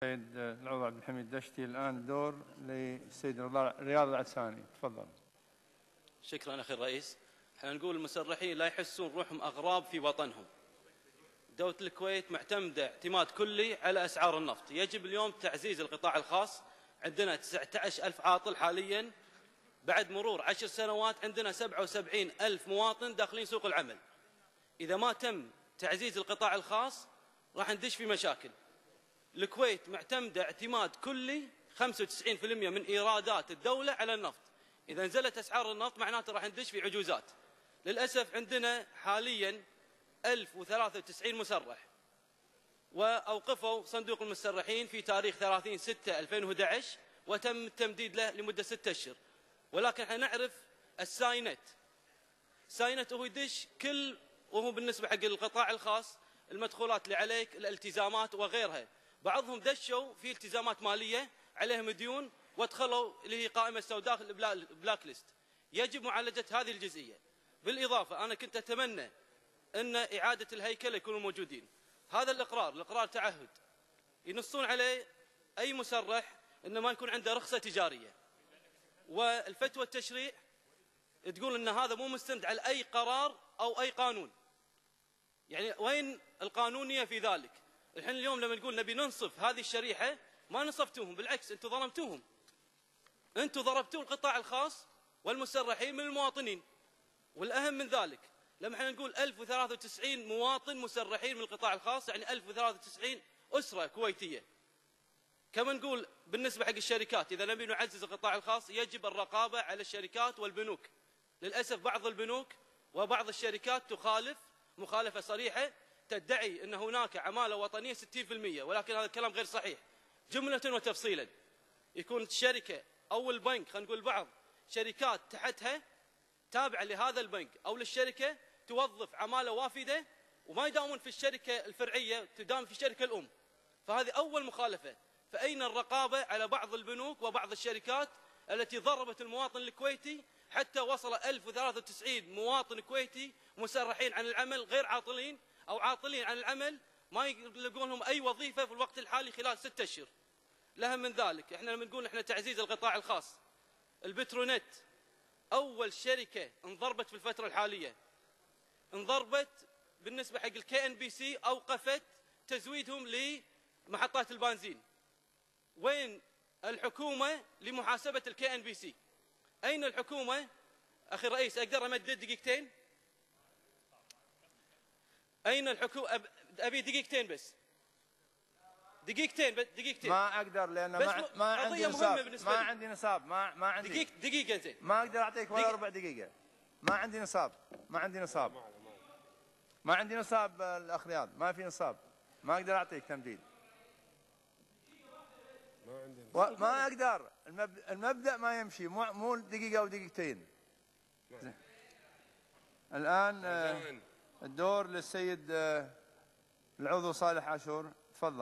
السيد العضو عبد الحميد دشتي. الآن الدور للسيد رياض العساني، تفضل. شكرا أخي الرئيس. احنا نقول المسرحين لا يحسون روحهم أغراب في وطنهم. دولة الكويت معتمدة اعتماد كلي على أسعار النفط. يجب اليوم تعزيز القطاع الخاص. عندنا 19,000 عاطل حاليا، بعد مرور 10 سنوات عندنا 77,000 مواطن داخلين سوق العمل. إذا ما تم تعزيز القطاع الخاص راح ندش في مشاكل. الكويت معتمدة اعتماد كلي 95% من إيرادات الدولة على النفط. إذا نزلت أسعار النفط معناته راح ندش في عجوزات. للأسف عندنا حاليا 1093 مسرح، وأوقفوا صندوق المسرحين في تاريخ 30/6/2011 وتم التمديد له لمدة 6 أشهر. ولكن احنا نعرف الساينت هو يدش كل، وهو بالنسبة حق القطاع الخاص المدخولات اللي عليك، الالتزامات وغيرها. بعضهم دشوا في التزامات مالية عليهم ديون وادخلوا اللي هي قائمة سوداء البلاك ليست. يجب معالجة هذه الجزئية. بالإضافة أنا كنت أتمنى أن إعادة الهيكلة يكونوا موجودين. هذا الإقرار تعهد ينصون عليه أي مسرح أن ما يكون عنده رخصة تجارية، والفتوى التشريع تقول أن هذا مو مستند على أي قرار أو أي قانون. يعني وين القانونية في ذلك؟ الحين اليوم لما نقول نبي ننصف هذه الشريحة ما نصفتوهم، بالعكس أنتم ظلمتوهم. أنتم ضربتوا القطاع الخاص والمسرحين من المواطنين. والأهم من ذلك لما احنا نقول 1093 مواطن مسرحين من القطاع الخاص، يعني 1093 أسرة كويتية. كما نقول بالنسبة حق الشركات، إذا نبي نعزز القطاع الخاص يجب الرقابة على الشركات والبنوك. للأسف بعض البنوك وبعض الشركات تخالف مخالفة صريحة، تدعي أن هناك عمالة وطنية 60%، ولكن هذا الكلام غير صحيح. جملة وتفصيلا يكون الشركة أو البنك، خلينا نقول بعض شركات تحتها تابعة لهذا البنك أو للشركة توظف عمالة وافدة وما يداومون في الشركة الفرعية، تداوم في الشركة الأم. فهذه أول مخالفة. فأين الرقابة على بعض البنوك وبعض الشركات التي ضربت المواطن الكويتي حتى وصل 1093 مواطن كويتي مسرحين عن العمل، غير عاطلين أو عاطلين عن العمل، ما يلقون لهم أي وظيفة في الوقت الحالي خلال 6 أشهر. الأهم من ذلك احنا لما نقول احنا تعزيز القطاع الخاص، البترونت أول شركة انضربت في الفترة الحالية، انضربت بالنسبة حق الKNBC، أوقفت تزويدهم لمحطات البنزين. وين الحكومة لمحاسبة الKNBC؟ أين الحكومة؟ أخي الرئيس أقدر أمدد دقيقتين؟ أين الحكومة؟ أبي دقيقتين بس. دقيقتين ما أقدر لأن ما عندي نصاب. ما عندي نصاب. ما عندي دقيقة زين. ما أقدر أعطيك ولا ربع دقيقة. ما عندي نصاب. ما عندي نصاب الأخ رياض، ما في نصاب. ما أقدر أعطيك تمديد. ما أقدر. المبدأ ما يمشي، مو دقيقة أو دقيقتين. الآن الدور للسيد العضو صالح عاشور، تفضل.